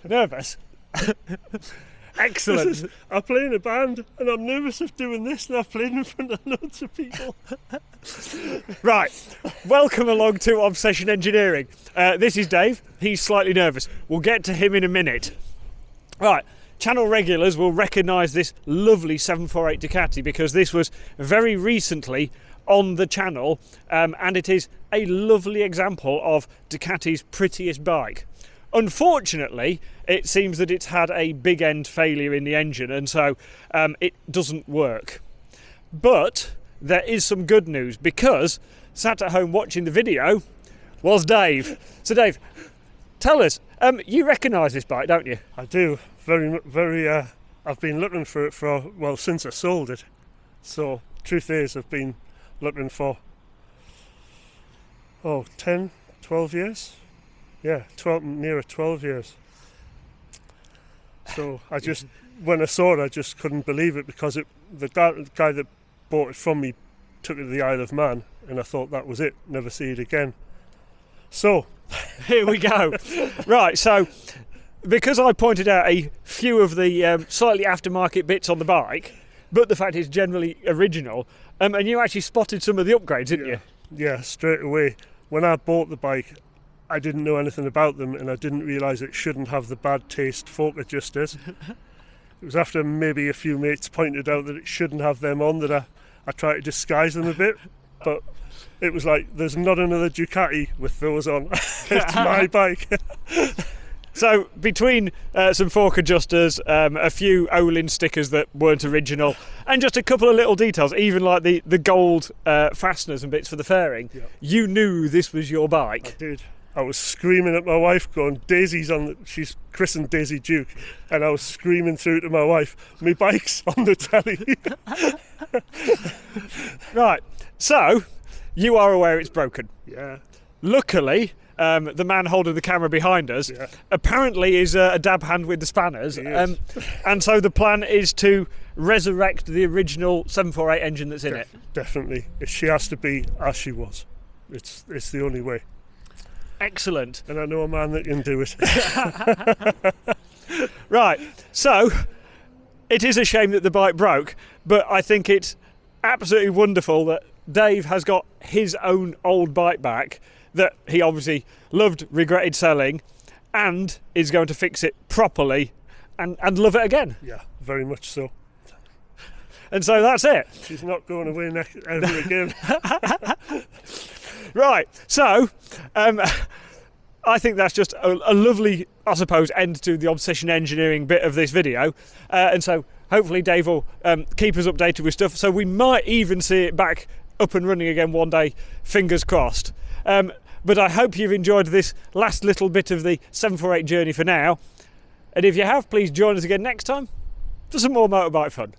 Nervous? Excellent. I play in a band and I'm nervous of doing this, and I've played in front of loads of people. Right, welcome along to Obsession Engineering. This is Dave. He's slightly nervous. We'll get to him in a minute. Right, channel regulars will recognise this lovely 748 Ducati because this was very recently on the channel, and it is a lovely example of Ducati's prettiest bike. Unfortunately, it seems that it's had a big end failure in the engine, and so it doesn't work. But there is some good news, because sat at home watching the video was Dave. So Dave, tell us, you recognise this bike, don't you? I do, very. I've been looking for it since I sold it. So truth is, I've been looking for 10, 12 years. Yeah, nearer 12 years. So when I saw it, I just couldn't believe it, because the guy that bought it from me took it to the Isle of Man, and I thought that was it, never see it again. So here we go. Right, so because I pointed out a few of the slightly aftermarket bits on the bike, but the fact it's generally original, and you actually spotted some of the upgrades, didn't you? Yeah, straight away. When I bought the bike, I didn't know anything about them, and I didn't realise it shouldn't have the bad taste fork adjusters. It was after maybe a few mates pointed out that it shouldn't have them on that I tried to disguise them a bit, but it was like, there's not another Ducati with those on. It's my bike. So between some fork adjusters, a few Olin stickers that weren't original, and just a couple of little details, even like the gold fasteners and bits for the fairing, you knew this was your bike. I did. I was screaming at my wife, going, Daisy's she's christened Daisy Duke, and I was screaming through to my wife, my bike's on the telly. Right, so you are aware it's broken. Yeah. Luckily, the man holding the camera behind us apparently is a dab hand with the spanners, and so the plan is to resurrect the original 748 engine that's in it. Definitely. She has to be as she was. It's the only way. Excellent. And I know a man that can do it. Right, so it is a shame that the bike broke, but I think it's absolutely wonderful that Dave has got his own old bike back that he obviously loved, regretted selling, and is going to fix it properly and love it again. Yeah, very much so. And so that's it. She's not going away ever again. Right, so I think that's just a lovely, I suppose, end to the Obsession Engineering bit of this video. And so hopefully Dave will keep us updated with stuff, so we might even see it back up and running again one day, fingers crossed. But I hope you've enjoyed this last little bit of the 748 journey for now. And if you have, please join us again next time for some more motorbike fun.